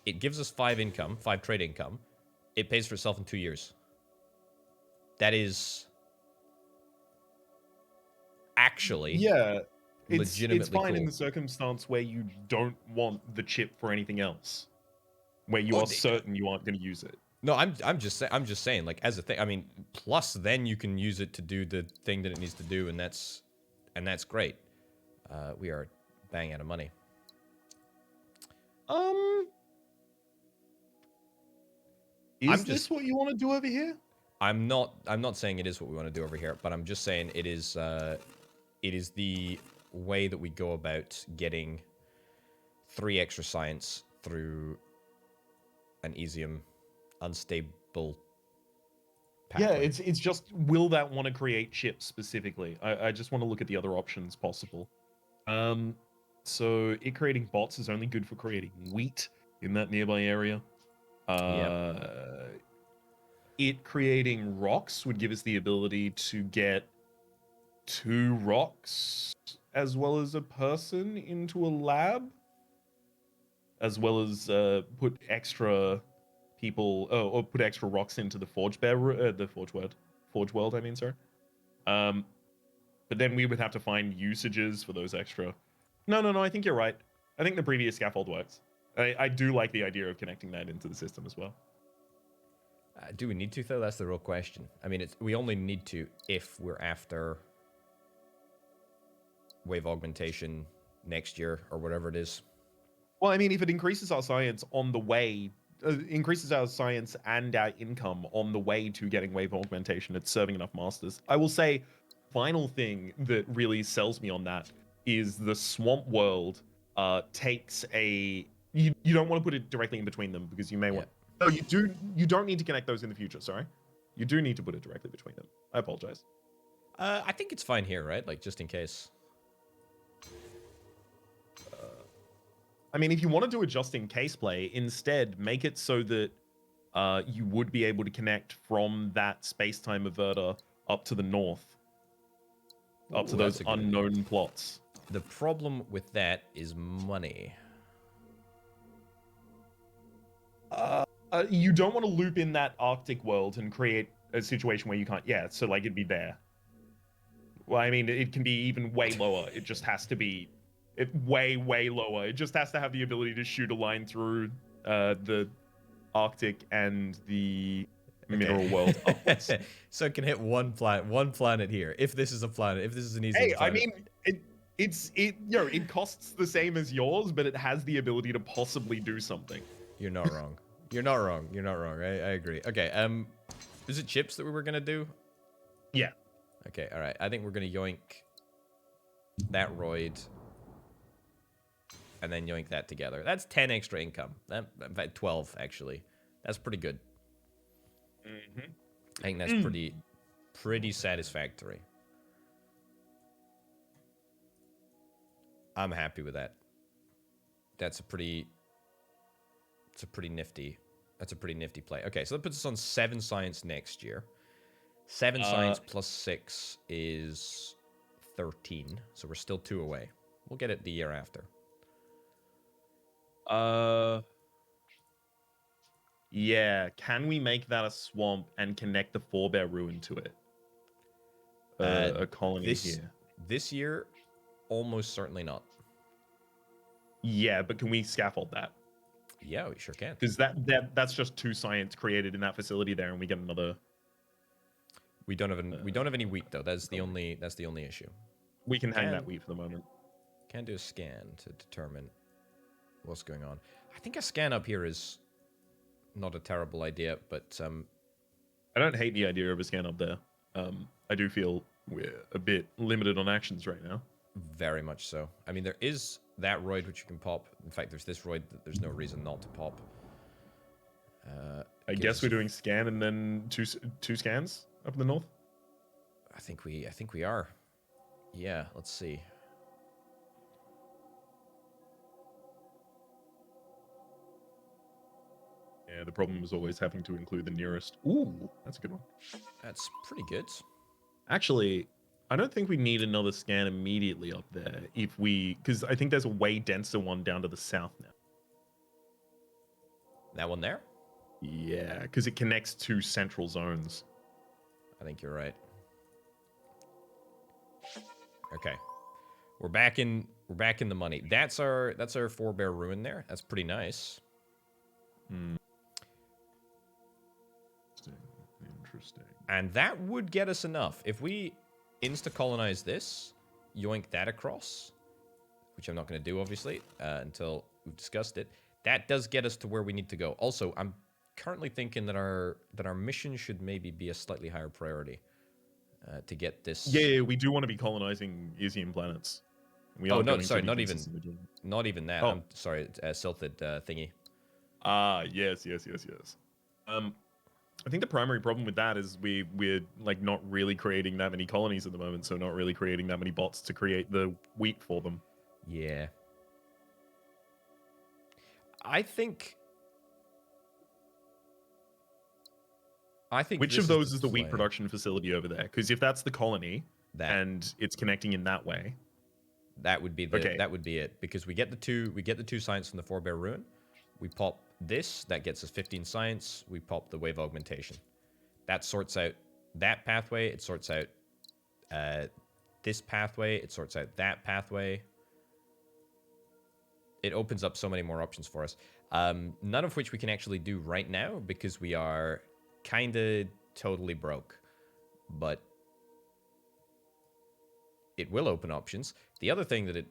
It gives us 5 income, 5 trade income. It pays for itself in 2 years. That is actually it's legitimately fine in cool. the circumstance where you don't want the chip for anything else, where you Oh, are certain you aren't going to use it. No, I'm just saying, like, as a thing. I mean, plus then you can use it to do the thing that it needs to do, and that's great. We are bang out of money. Is this what you want to do over here? I'm not saying it is what we want to do over here, but I'm just saying it is the way that we go about getting 3 extra science through an Isium unstable pathway. Yeah, it's just, will that want to create chips specifically? I just want to look at the other options possible. So it creating bots is only good for creating wheat in that nearby area. It creating rocks would give us the ability to get 2 rocks as well as a person into a lab, as well as put extra people or put extra rocks into the Forge World. I mean, sorry. But then we would have to find usages for those extra. No. I think you're right. I think the previous scaffold works. I do like the idea of connecting that into the system as well. Do we need to, though? That's the real question. I mean, we only need to if we're after wave augmentation next year or whatever it is. Well, I mean, if it increases our science on the way, increases our science and our income on the way to getting wave augmentation, it's serving enough masters. I will say, final thing that really sells me on that is the swamp world takes a... You don't want to put it directly in between them because you may want... No, you don't need to connect those in the future, sorry. You do need to put it directly between them. I apologize. I think it's fine here, right? Like, just in case. I mean, if you want to do a just-in-case play, instead, make it so that you would be able to connect from that space-time averter up to the north. Up to those unknown plots. The problem with that is money. You don't want to loop in that Arctic world and create a situation where you can't... Yeah, so, like, it'd be there. Well, I mean, it can be even way lower. It just has to be... way lower. It just has to have the ability to shoot a line through the Arctic and the mineral world upwards. So it can hit one planet here. If this is a planet, if this is an easy planet. I mean, it costs the same as yours, but it has the ability to possibly do something. You're not wrong. You're not wrong. You're not wrong. I agree. Okay. Is it chips that we were gonna do? Yeah. Okay. All right. I think we're gonna yoink that roid. And then yoink that together. That's 10 extra income. In fact, 12, actually. That's pretty good. I think that's pretty satisfactory. I'm happy with that. It's a pretty nifty That's a pretty nifty play. Okay, so that puts us on 7 science next year. 7 science plus 6 is 13, so we're still 2 away. We'll get it the year after. Yeah. Can we make that a swamp and connect the forebear ruin to it? A colony here. This year, almost certainly not. Yeah, but can we scaffold that? Yeah, we sure can. Because that's just 2 science created in that facility there, and we get another. We don't have any wheat though. That's the only issue. We can hang that wheat for the moment. Can do a scan to determine what's going on. I think a scan up here is not a terrible idea, but I don't hate the idea of a scan up there. I do feel we're a bit limited on actions right now. Very much so. I mean, there is that roid which you can pop. In fact, there's this roid that there's no reason not to pop. I guess we're doing scan and then two scans up in the north. I think we are. Yeah, let's see. Yeah, the problem is always having to include the nearest. Ooh, that's a good one. That's pretty good. Actually, I don't think we need another scan immediately up there because I think there's a way denser one down to the south now. That one there? Yeah, because it connects 2 central zones. I think you're right. Okay. We're back in the money. That's our forebear ruin there. That's pretty nice. Interesting. And that would get us enough. If we insta-colonize this, yoink that across, which I'm not going to do, obviously, until we've discussed it, that does get us to where we need to go. Also, I'm currently thinking that our mission should maybe be a slightly higher priority to get this. Yeah, we do want to be colonizing Isian planets. Not even that. Oh. I'm sorry, Silthid thingy. Yes. I think the primary problem with that is we're like not really creating that many colonies at the moment, so not really creating that many bots to create the wheat for them. Yeah. I think which of those is the wheat production facility over there? Because if that's the colony and it's connecting in that way, that would be it. Because we get the two science from the forebear ruin, we pop this, that gets us 15 science, we pop the wave augmentation. That sorts out that pathway, it sorts out this pathway, it sorts out that pathway. It opens up so many more options for us. None of which we can actually do right now because we are kind of totally broke. But it will open options. The other thing that it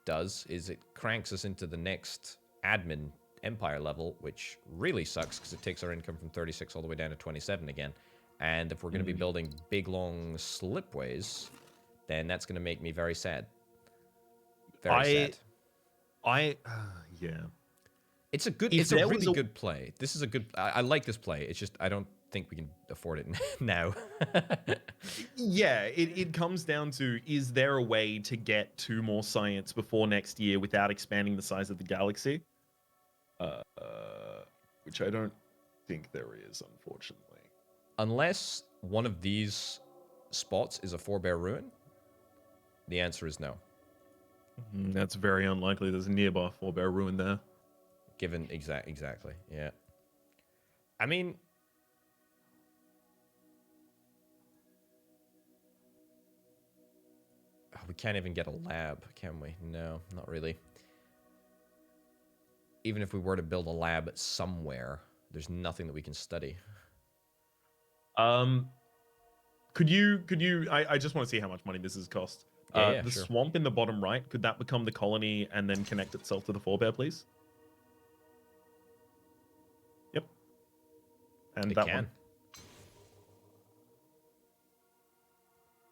does is it cranks us into the next admin empire level, which really sucks because it takes our income from 36 all the way down to 27 again. And if we're going to be building big, long slipways, then that's going to make me very sad. Very sad. Yeah. It's a really good play. This is a good. I like this play. It's just I don't think we can afford it now. Yeah, it comes down to, is there a way to get 2 more science before next year without expanding the size of the galaxy? Which I don't think there is, unfortunately. Unless one of these spots is a forebear ruin, the answer is no. That's very unlikely. There's a nearby forebear ruin there. Given exactly, yeah. I mean, we can't even get a lab, can we? No, not really. Even if we were to build a lab somewhere, there's nothing that we can study. Could you? I just want to see how much money this has cost. Yeah, the sure. swamp in the bottom right, could that become the colony and then connect itself to the forebear, please? Yep. And that one.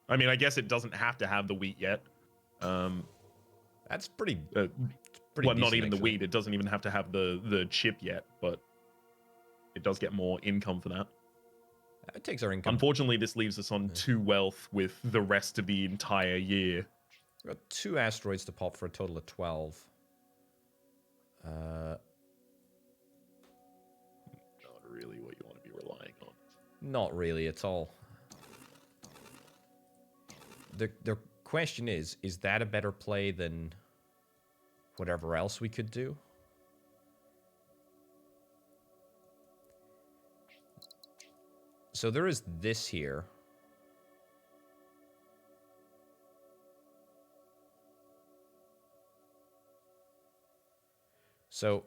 I mean, I guess it doesn't have to have the wheat yet. That's pretty. Well, decent, not even actually. the wheat. It doesn't even have to have the chip yet, but it does get more income for that. It takes our income. Unfortunately, this leaves us on 2 wealth with the rest of the entire year. We've got 2 asteroids to pop for a total of 12. Not really at all. The question is that a better play than whatever else we could do? So there is this here. So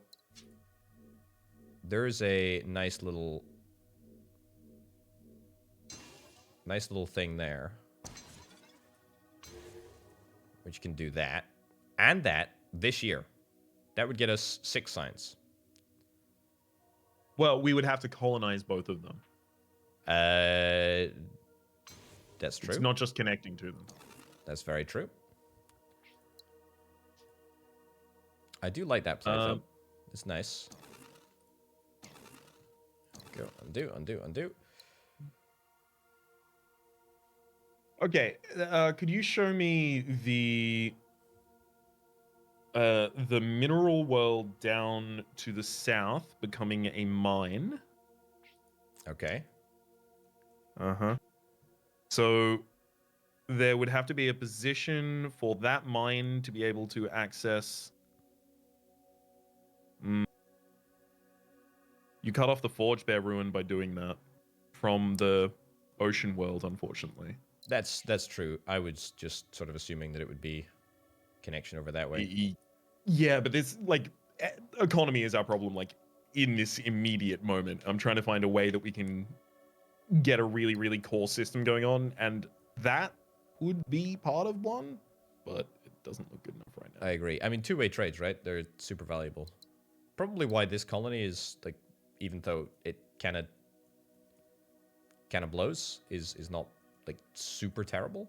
there's a nice little thing there, which can do that and that this year. That would get us 6 signs. Well, we would have to colonize both of them. That's true. It's not just connecting to them. That's very true. I do like that play, though. It's nice. Go, undo, undo, undo. Okay, could you show me the mineral world down to the south becoming a mine? Okay. Uh-huh. So there would have to be a position for that mine to be able to access. You cut off the Forge Bear Ruin by doing that from the ocean world, unfortunately. That's true. I was just sort of assuming that it would be connection over that way. Yeah, but this, like, economy is our problem, like, in this immediate moment. I'm trying to find a way that we can get a really, really core system going on, and that would be part of one, but it doesn't look good enough right now. I agree. I mean, two-way trades, right? They're super valuable. Probably why this colony is, like, even though it kind of blows, is not, like, super terrible.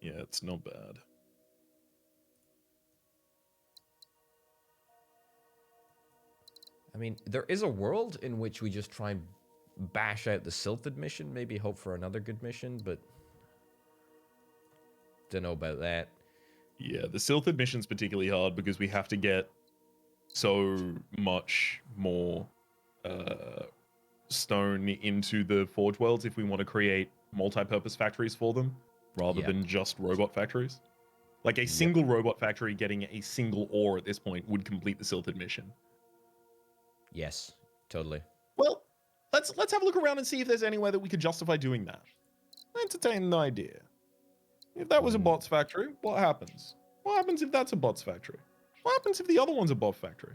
Yeah, it's not bad. I mean, there is a world in which we just try and bash out the Silted mission, maybe hope for another good mission, but don't know about that. Yeah, the Silted mission's particularly hard because we have to get so much more stone into the Forge Worlds if we want to create multi-purpose factories for them, rather than just robot factories. Like a single robot factory getting a single ore at this point would complete the Silted mission. Yes, totally. Well, let's have a look around and see if there's anywhere that we could justify doing that. Entertain the idea. If that was a bots factory, what happens? What happens if that's a bots factory? What happens if the other one's a bot factory?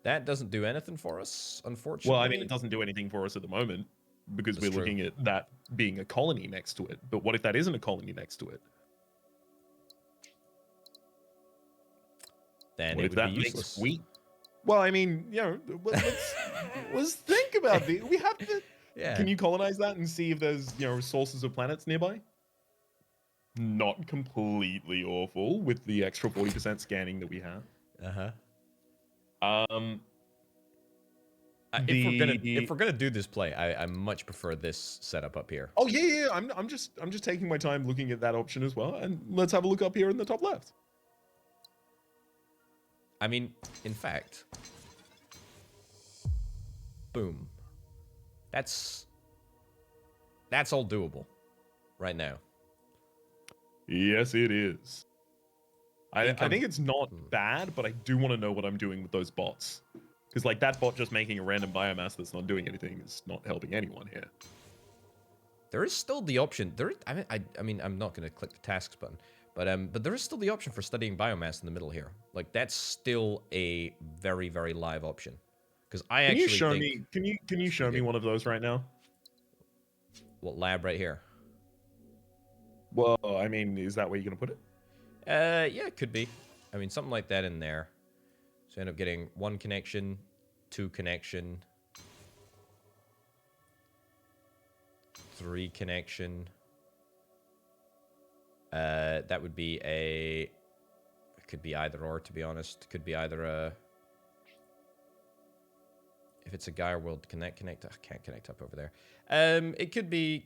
That doesn't do anything for us, unfortunately. Well, I mean, it doesn't do anything for us at the moment because we're looking at that being a colony next to it. But what if that isn't a colony next to it? Then what it if would that be useless. Well, I mean, you know, let's think about it. We have to. Yeah. Can you colonize that and see if there's, you know, sources of planets nearby? Not completely awful with the extra 40% scanning that we have. If we're gonna do this play, I much prefer this setup up here. Oh yeah. I'm just taking my time looking at that option as well, and let's have a look up here in the top left. I mean, in fact, boom. That's all doable right now. Yes, it is. I think it's not bad, but I do want to know what I'm doing with those bots. Because, like, that bot just making a random biomass that's not doing anything is not helping anyone here. There is still the option. I mean, I'm not going to click the tasks button, but there is still the option for studying biomass in the middle here. Like, that's still a very, very live option. Because I actually Can you show me one of those right now? What lab right here? Well, I mean, is that where you're going to put it? Yeah, it could be. I mean, something like that in there. So I end up getting 1 connection, 2 connection, 3 connection. That would be a... It could be either or, to be honest. It could be either a... If it's a Gaia world, can that connect? I can't connect up over there. It could be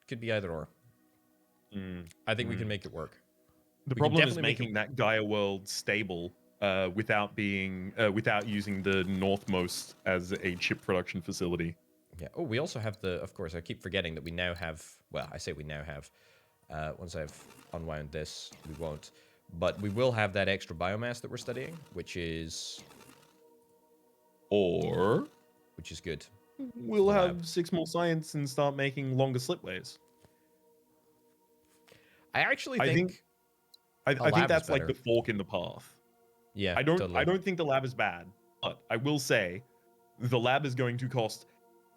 either or. I think we can make it work. The problem is making that Gaia world stable without using the northmost as a chip production facility. Yeah. Oh, we also have the. Of course, I keep forgetting that we now have. Well, I say we now have. Once I've unwound this, we won't. But we will have that extra biomass that we're studying, which is Or good for we'll the lab. have 6 more science and start making longer slipways. I actually I think think a I think lab is that's like better. the fork in the path. Yeah, I totally. don't think the lab is bad, but I will say the lab is going to cost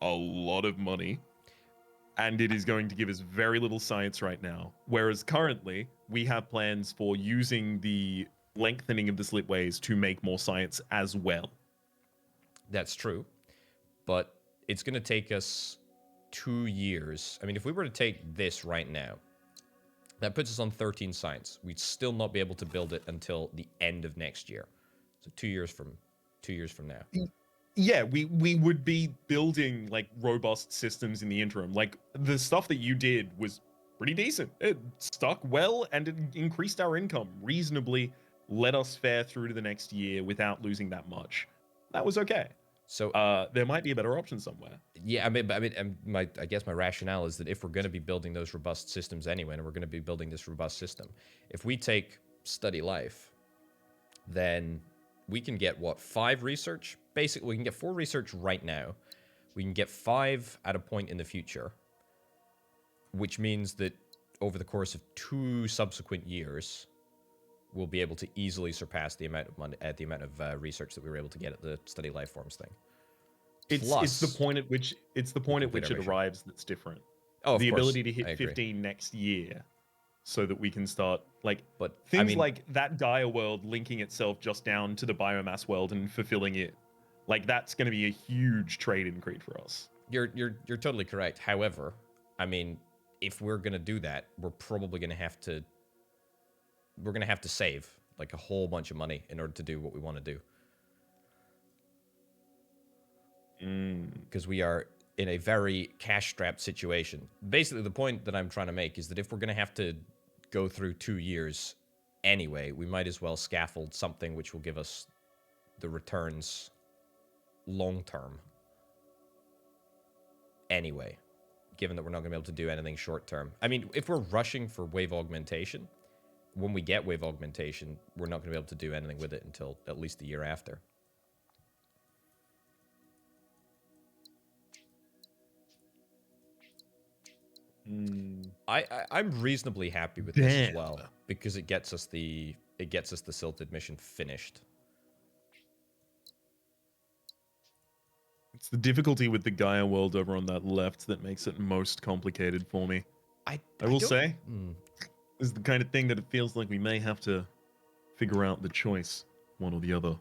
a lot of money and it is going to give us very little science right now. Whereas currently we have plans for using the lengthening of the slipways to make more science as well. That's true, but it's going to take us 2 years. I mean, if we were to take this right now, that puts us on 13 science. We'd still not be able to build it until the end of next year. So 2 years from now. Yeah, we would be building like robust systems in the interim. Like the stuff that you did was pretty decent. It stuck well and it increased our income reasonably, let us fare through to the next year without losing that much. That was okay. So There might be a better option somewhere. yeah, I guess my rationale is that if we're going to be building those robust systems anyway, and we're going to be building this robust system, if we take study life, then we can get what 5 research. Basically, we can get 4 research right now. We can get 5 at a point in the future, which means that over the course of 2 subsequent years, we'll be able to easily surpass the amount of money, the amount of research that we were able to get at the study life forms thing. It's the Plus, point at which complete our it mission. arrives that's different. Oh, of The course, ability to I hit agree. 15 next year so that we can start like But I things mean, like that Gaia world linking itself just down to the biomass world and fulfilling it. Like that's going to be a huge trade in Creed for us. you're totally correct. However, I mean, if we're gonna do that, we're probably gonna have to save like a whole bunch of money in order to do what we want to do. Because we are in a very cash-strapped situation. Basically, the point that I'm trying to make is that if we're going to have to go through 2 years anyway, we might as well scaffold something which will give us the returns long-term anyway, given that we're not going to be able to do anything short-term. I mean, if we're rushing for wave augmentation, when we get wave augmentation, we're not going to be able to do anything with it until at least the year after. I'm reasonably happy with this as well because it gets us the silted mission finished. It's the difficulty with the Gaia world over on that left that makes it most complicated for me. I will say, is the kind of thing that it feels like we may have to figure out the choice, one or the other,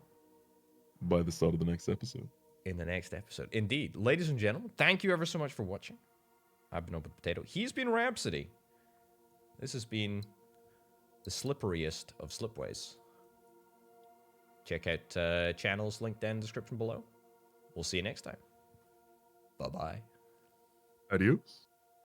by the start of the next episode. In the next episode. Indeed. Ladies and gentlemen, thank you ever so much for watching. I've been Open Potato. He's been Rhapsody. This has been the slipperiest of Slipways. Check out channels linked down in the description below. We'll see you next time. Bye-bye. Adios.